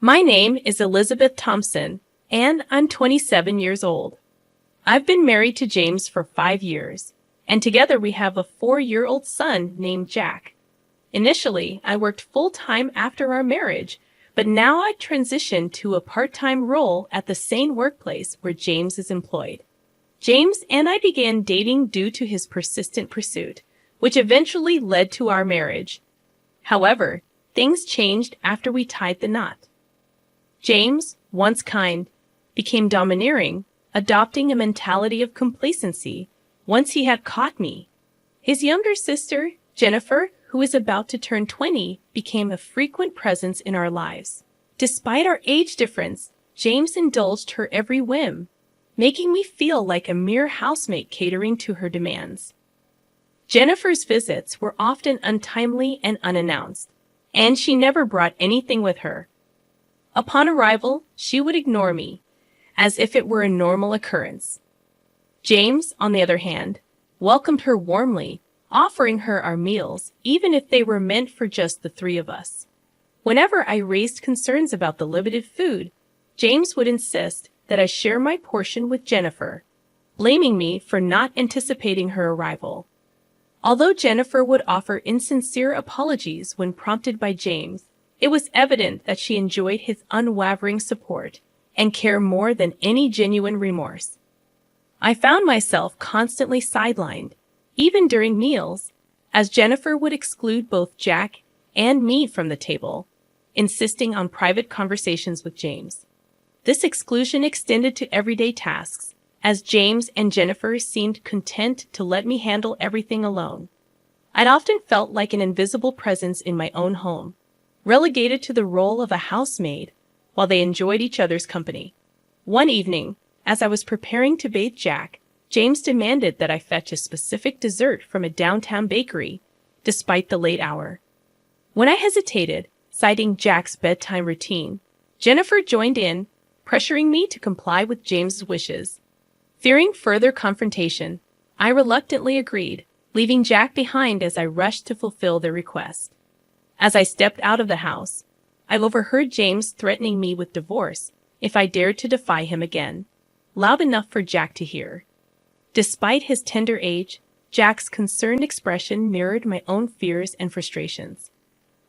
My name is Elizabeth Thompson, and I'm 27 years old. I've been married to James for 5 years, and together we have a 4-year-old son named Jack. Initially, I worked full-time after our marriage, but now I transitioned to a part-time role at the same workplace where James is employed. James and I began dating due to his persistent pursuit, which eventually led to our marriage. However, things changed after we tied the knot. James, once kind, became domineering, adopting a mentality of complacency once he had caught me. His younger sister, Jennifer, who is about to turn 20, became a frequent presence in our lives. Despite our age difference, James indulged her every whim, making me feel like a mere housemate catering to her demands. Jennifer's visits were often untimely and unannounced, and she never brought anything with her. Upon arrival, she would ignore me, as if it were a normal occurrence. James, on the other hand, welcomed her warmly, offering her our meals, even if they were meant for just the three of us. Whenever I raised concerns about the limited food, James would insist that I share my portion with Jennifer, blaming me for not anticipating her arrival. Although Jennifer would offer insincere apologies when prompted by James, it was evident that she enjoyed his unwavering support and care more than any genuine remorse. I found myself constantly sidelined, even during meals, as Jennifer would exclude both Jack and me from the table, insisting on private conversations with James. This exclusion extended to everyday tasks, as James and Jennifer seemed content to let me handle everything alone. I'd often felt like an invisible presence in my own home, relegated to the role of a housemaid while they enjoyed each other's company. One evening, as I was preparing to bathe Jack, James demanded that I fetch a specific dessert from a downtown bakery, despite the late hour. When I hesitated, citing Jack's bedtime routine, Jennifer joined in, pressuring me to comply with James's wishes. Fearing further confrontation, I reluctantly agreed, leaving Jack behind as I rushed to fulfill their request. As I stepped out of the house, I overheard James threatening me with divorce if I dared to defy him again, loud enough for Jack to hear. Despite his tender age, Jack's concerned expression mirrored my own fears and frustrations.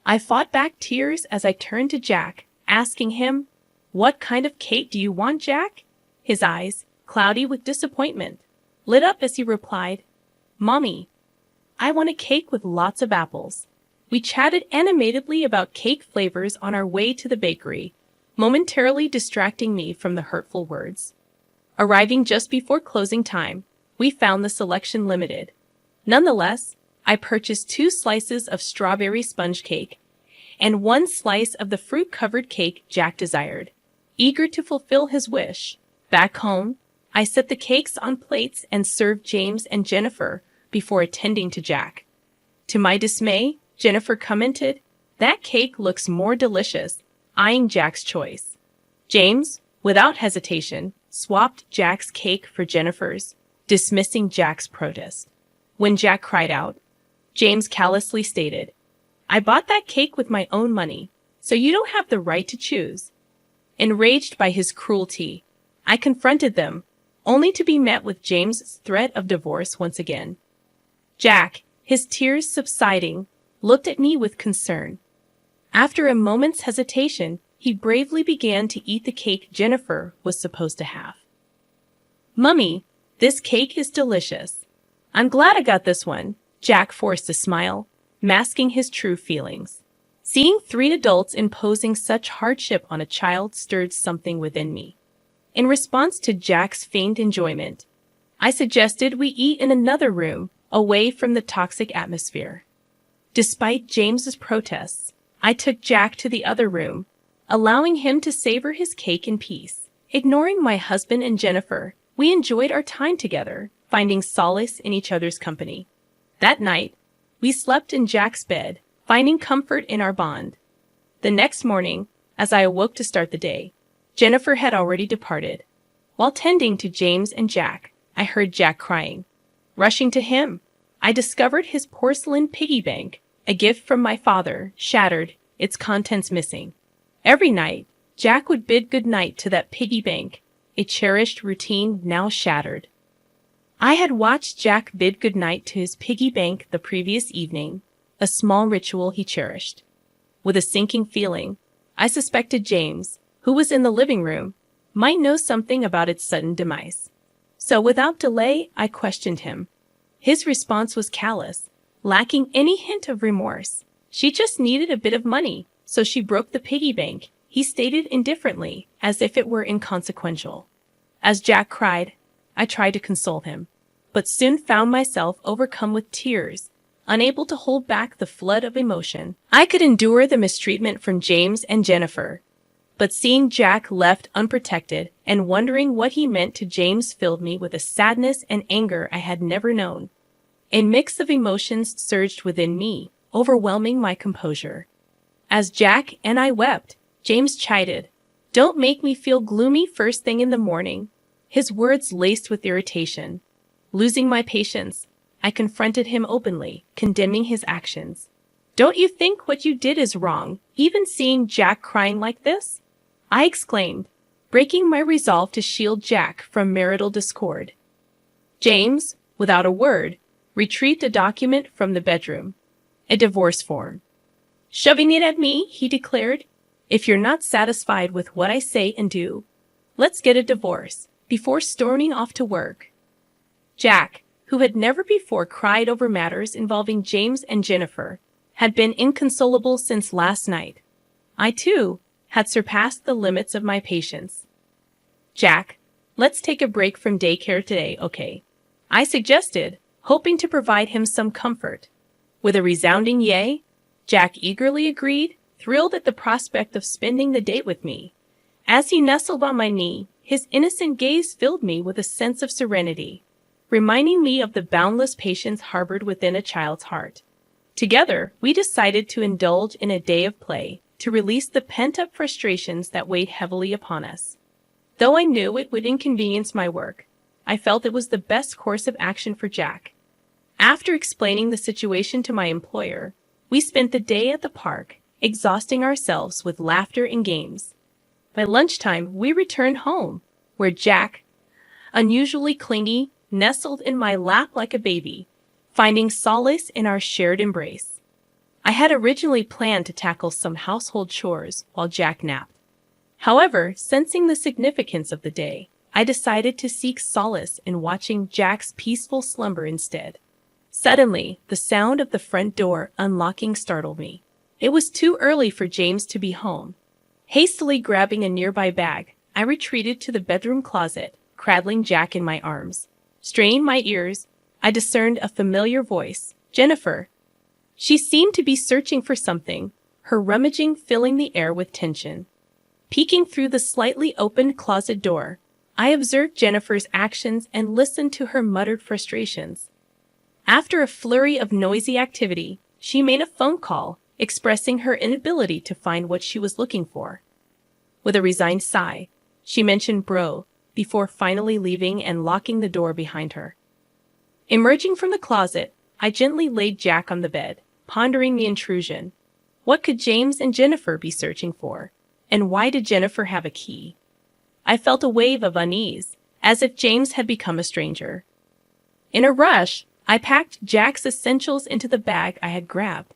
I fought back tears as I turned to Jack, asking him, "What kind of cake do you want, Jack?" His eyes, cloudy with disappointment, lit up as he replied, "Mommy, I want a cake with lots of apples." We chatted animatedly about cake flavors on our way to the bakery, momentarily distracting me from the hurtful words. Arriving just before closing time, we found the selection limited. Nonetheless, I purchased 2 slices of strawberry sponge cake and 1 slice of the fruit-covered cake Jack desired. Eager to fulfill his wish, back home, I set the cakes on plates and served James and Jennifer before attending to Jack. To my dismay, Jennifer commented, "That cake looks more delicious," eyeing Jack's choice. James, without hesitation, swapped Jack's cake for Jennifer's, dismissing Jack's protest. When Jack cried out, James callously stated, "I bought that cake with my own money, so you don't have the right to choose." Enraged by his cruelty, I confronted them, only to be met with James's threat of divorce once again. Jack, his tears subsiding, looked at me with concern. After a moment's hesitation, he bravely began to eat the cake Jennifer was supposed to have. "Mummy, this cake is delicious. I'm glad I got this one," Jack forced a smile, masking his true feelings. Seeing 3 adults imposing such hardship on a child stirred something within me. In response to Jack's feigned enjoyment, I suggested we eat in another room, away from the toxic atmosphere. Despite James's protests, I took Jack to the other room, allowing him to savor his cake in peace. Ignoring my husband and Jennifer, we enjoyed our time together, finding solace in each other's company. That night, we slept in Jack's bed, finding comfort in our bond. The next morning, as I awoke to start the day, Jennifer had already departed. While tending to James and Jack, I heard Jack crying. Rushing to him, I discovered his porcelain piggy bank, a gift from my father, shattered, its contents missing. Every night, Jack would bid goodnight to that piggy bank, a cherished routine now shattered. I had watched Jack bid goodnight to his piggy bank the previous evening, a small ritual he cherished. With a sinking feeling, I suspected James, who was in the living room, might know something about its sudden demise. So without delay, I questioned him. His response was callous, lacking any hint of remorse. She just needed a bit of money, so she broke the piggy bank, he stated indifferently, as if it were inconsequential. As Jack cried, I tried to console him, but soon found myself overcome with tears, unable to hold back the flood of emotion. I could endure the mistreatment from James and Jennifer, but seeing Jack left unprotected and wondering what he meant to James filled me with a sadness and anger I had never known. A mix of emotions surged within me, overwhelming my composure. As Jack and I wept, James chided, "Don't make me feel gloomy first thing in the morning," his words laced with irritation. Losing my patience, I confronted him openly, condemning his actions. "Don't you think what you did is wrong, even seeing Jack crying like this?" I exclaimed, breaking my resolve to shield Jack from marital discord. James, without a word, retrieved a document from the bedroom, a divorce form. "Shoving it at me," he declared. "If you're not satisfied with what I say and do, let's get a divorce," before storming off to work. Jack, who had never before cried over matters involving James and Jennifer, had been inconsolable since last night. I, too, had surpassed the limits of my patience. "Jack, let's take a break from daycare today, okay?" I suggested, hoping to provide him some comfort. With a resounding yay, Jack eagerly agreed, thrilled at the prospect of spending the day with me. As he nestled on my knee, his innocent gaze filled me with a sense of serenity, reminding me of the boundless patience harbored within a child's heart. Together, we decided to indulge in a day of play, to release the pent-up frustrations that weighed heavily upon us. Though I knew it would inconvenience my work, I felt it was the best course of action for Jack. After explaining the situation to my employer, we spent the day at the park, exhausting ourselves with laughter and games. By lunchtime, we returned home, where Jack, unusually clingy, nestled in my lap like a baby, finding solace in our shared embrace. I had originally planned to tackle some household chores while Jack napped. However, sensing the significance of the day, I decided to seek solace in watching Jack's peaceful slumber instead. Suddenly, the sound of the front door unlocking startled me. It was too early for James to be home. Hastily grabbing a nearby bag, I retreated to the bedroom closet, cradling Jack in my arms. Straining my ears, I discerned a familiar voice, Jennifer. She seemed to be searching for something, her rummaging filling the air with tension. Peeking through the slightly opened closet door, I observed Jennifer's actions and listened to her muttered frustrations. After a flurry of noisy activity, she made a phone call, expressing her inability to find what she was looking for. With a resigned sigh, she mentioned bro, before finally leaving and locking the door behind her. Emerging from the closet, I gently laid Jack on the bed, pondering the intrusion. What could James and Jennifer be searching for? And why did Jennifer have a key? I felt a wave of unease, as if James had become a stranger. In a rush, I packed Jack's essentials into the bag I had grabbed.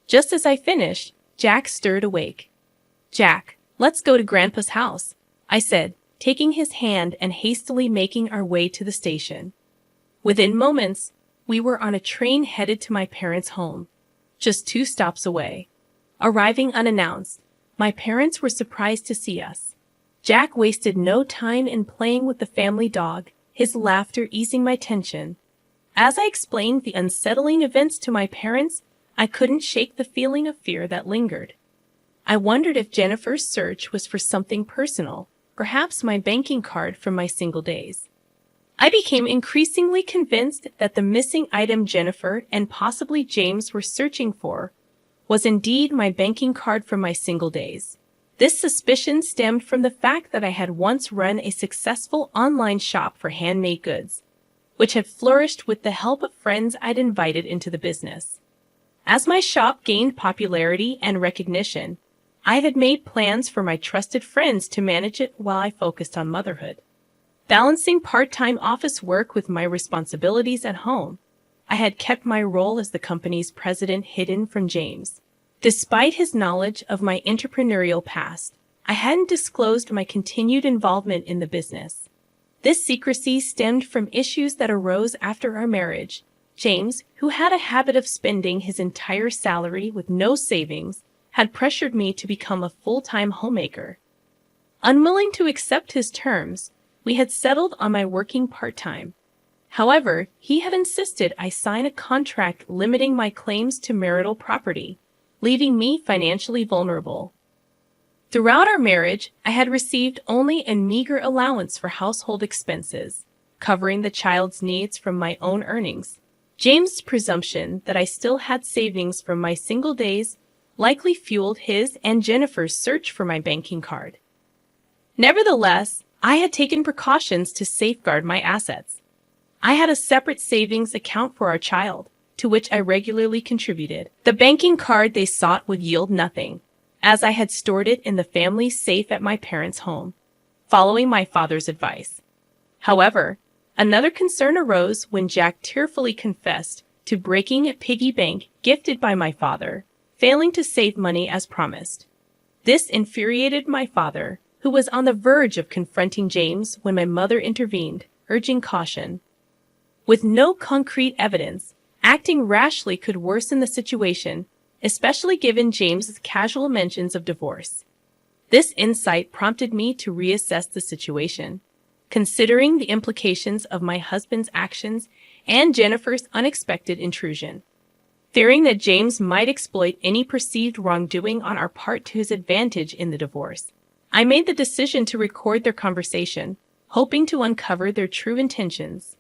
Just as I finished, Jack stirred awake. "Jack, let's go to Grandpa's house," I said, taking his hand and hastily making our way to the station. Within moments, we were on a train headed to my parents' home, just 2 stops away. Arriving unannounced, my parents were surprised to see us. Jack wasted no time in playing with the family dog, his laughter easing my tension. As I explained the unsettling events to my parents, I couldn't shake the feeling of fear that lingered. I wondered if Jennifer's search was for something personal, perhaps my banking card from my single days. I became increasingly convinced that the missing item Jennifer and possibly James were searching for was indeed my banking card from my single days. This suspicion stemmed from the fact that I had once run a successful online shop for handmade goods, which had flourished with the help of friends I'd invited into the business. As my shop gained popularity and recognition, I had made plans for my trusted friends to manage it while I focused on motherhood. Balancing part-time office work with my responsibilities at home, I had kept my role as the company's president hidden from James. Despite his knowledge of my entrepreneurial past, I hadn't disclosed my continued involvement in the business. This secrecy stemmed from issues that arose after our marriage. James, who had a habit of spending his entire salary with no savings, had pressured me to become a full-time homemaker. Unwilling to accept his terms, we had settled on my working part-time. However, he had insisted I sign a contract limiting my claims to marital property, leaving me financially vulnerable. Throughout our marriage, I had received only a meager allowance for household expenses, covering the child's needs from my own earnings. James' presumption that I still had savings from my single days likely fueled his and Jennifer's search for my banking card. Nevertheless, I had taken precautions to safeguard my assets. I had a separate savings account for our child, to which I regularly contributed. The banking card they sought would yield nothing, as I had stored it in the family safe at my parents' home, following my father's advice. However, another concern arose when Jack tearfully confessed to breaking a piggy bank gifted by my father, failing to save money as promised. This infuriated my father, who was on the verge of confronting James when my mother intervened, urging caution. With no concrete evidence, acting rashly could worsen the situation, especially given James's casual mentions of divorce. This insight prompted me to reassess the situation, considering the implications of my husband's actions and Jennifer's unexpected intrusion. Fearing that James might exploit any perceived wrongdoing on our part to his advantage in the divorce, I made the decision to record their conversation, hoping to uncover their true intentions.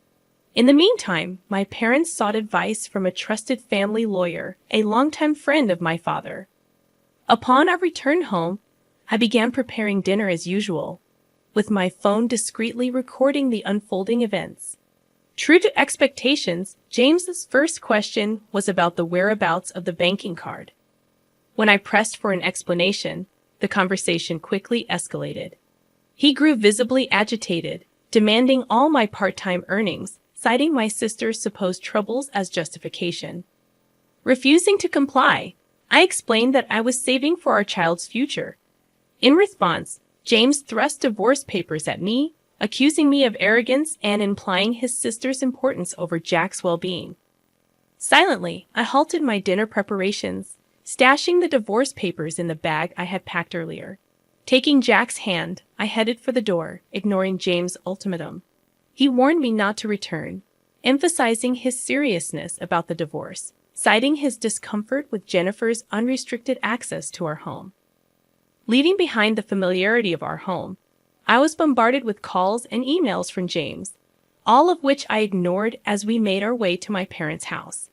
In the meantime, my parents sought advice from a trusted family lawyer, a longtime friend of my father. Upon our return home, I began preparing dinner as usual, with my phone discreetly recording the unfolding events. True to expectations, James's first question was about the whereabouts of the banking card. When I pressed for an explanation, the conversation quickly escalated. He grew visibly agitated, demanding all my part-time earnings, citing my sister's supposed troubles as justification. Refusing to comply, I explained that I was saving for our child's future. In response, James thrust divorce papers at me, accusing me of arrogance and implying his sister's importance over Jack's well-being. Silently, I halted my dinner preparations, stashing the divorce papers in the bag I had packed earlier. Taking Jack's hand, I headed for the door, ignoring James' ultimatum. He warned me not to return, emphasizing his seriousness about the divorce, citing his discomfort with Jennifer's unrestricted access to our home. Leaving behind the familiarity of our home, I was bombarded with calls and emails from James, all of which I ignored as we made our way to my parents' house.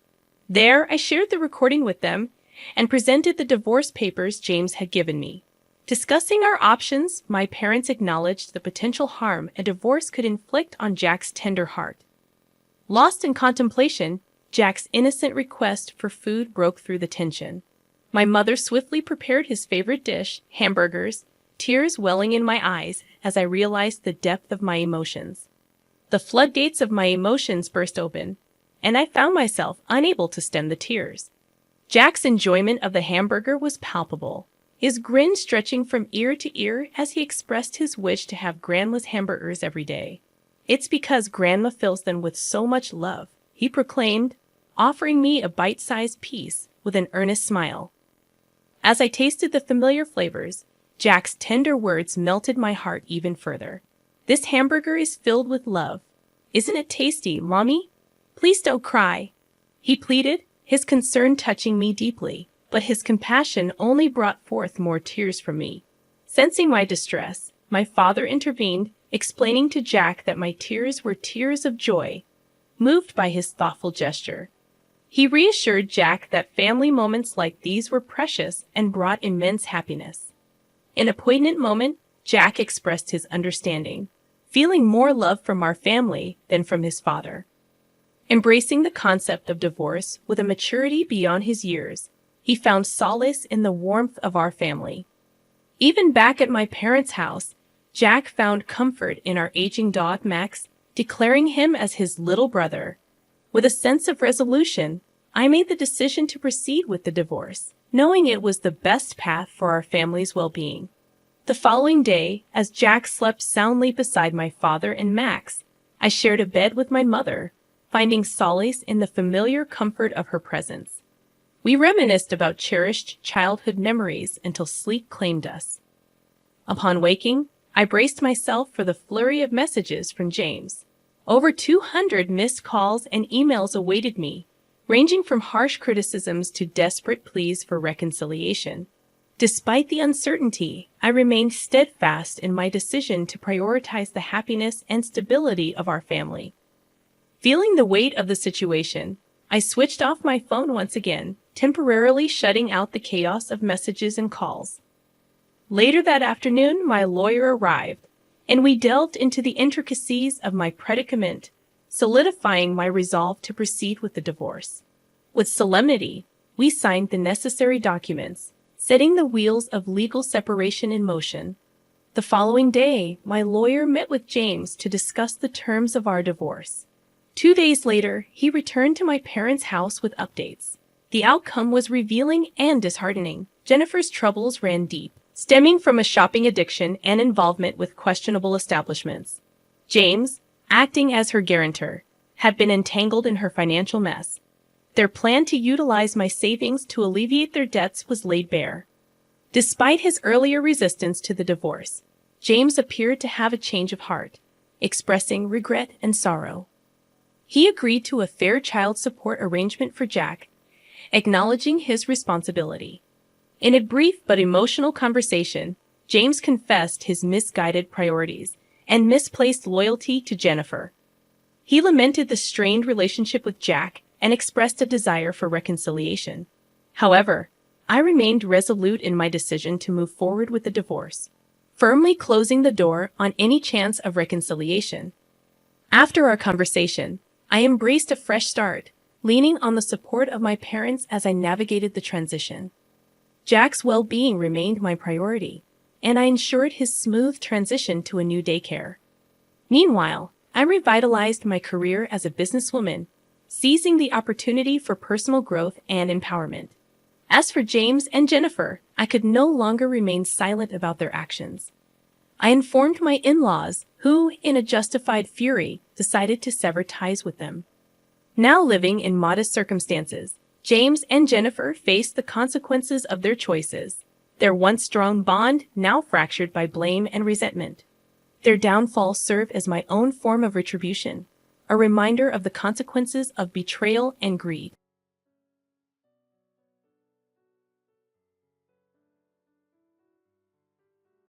There, I shared the recording with them and presented the divorce papers James had given me. Discussing our options, my parents acknowledged the potential harm a divorce could inflict on Jack's tender heart. Lost in contemplation, Jack's innocent request for food broke through the tension. My mother swiftly prepared his favorite dish, hamburgers, tears welling in my eyes as I realized the depth of my emotions. The floodgates of my emotions burst open, and I found myself unable to stem the tears. Jack's enjoyment of the hamburger was palpable, his grin stretching from ear to ear as he expressed his wish to have Grandma's hamburgers every day. "It's because Grandma fills them with so much love," he proclaimed, offering me a bite-sized piece with an earnest smile. As I tasted the familiar flavors, Jack's tender words melted my heart even further. "This hamburger is filled with love. Isn't it tasty, Mommy? Please don't cry," he pleaded, his concern touching me deeply. But his compassion only brought forth more tears from me. Sensing my distress, my father intervened, explaining to Jack that my tears were tears of joy, moved by his thoughtful gesture. He reassured Jack that family moments like these were precious and brought immense happiness. In a poignant moment, Jack expressed his understanding, feeling more love from our family than from his father. Embracing the concept of divorce with a maturity beyond his years, he found solace in the warmth of our family. Even back at my parents' house, Jack found comfort in our aging dog Max, declaring him as his little brother. With a sense of resolution, I made the decision to proceed with the divorce, knowing it was the best path for our family's well-being. The following day, as Jack slept soundly beside my father and Max, I shared a bed with my mother, finding solace in the familiar comfort of her presence. We reminisced about cherished childhood memories until sleep claimed us. Upon waking, I braced myself for the flurry of messages from James. Over 200 missed calls and emails awaited me, ranging from harsh criticisms to desperate pleas for reconciliation. Despite the uncertainty, I remained steadfast in my decision to prioritize the happiness and stability of our family. Feeling the weight of the situation, I switched off my phone once again, temporarily shutting out the chaos of messages and calls. Later that afternoon, my lawyer arrived, and we delved into the intricacies of my predicament, solidifying my resolve to proceed with the divorce. With solemnity, we signed the necessary documents, setting the wheels of legal separation in motion. The following day, my lawyer met with James to discuss the terms of our divorce. 2 days later, he returned to my parents' house with updates. The outcome was revealing and disheartening. Jennifer's troubles ran deep, stemming from a shopping addiction and involvement with questionable establishments. James, acting as her guarantor, had been entangled in her financial mess. Their plan to utilize my savings to alleviate their debts was laid bare. Despite his earlier resistance to the divorce, James appeared to have a change of heart, expressing regret and sorrow. He agreed to a fair child support arrangement for Jack, acknowledging his responsibility. In a brief but emotional conversation, James confessed his misguided priorities and misplaced loyalty to Jennifer. He lamented the strained relationship with Jack and expressed a desire for reconciliation. However, I remained resolute in my decision to move forward with the divorce, firmly closing the door on any chance of reconciliation. After our conversation, I embraced a fresh start, leaning on the support of my parents as I navigated the transition. Jack's well-being remained my priority, and I ensured his smooth transition to a new daycare. Meanwhile, I revitalized my career as a businesswoman, seizing the opportunity for personal growth and empowerment. As for James and Jennifer, I could no longer remain silent about their actions. I informed my in-laws, who, in a justified fury, decided to sever ties with them. Now living in modest circumstances, James and Jennifer faced the consequences of their choices, their once strong bond now fractured by blame and resentment. Their downfall served as my own form of retribution, a reminder of the consequences of betrayal and greed.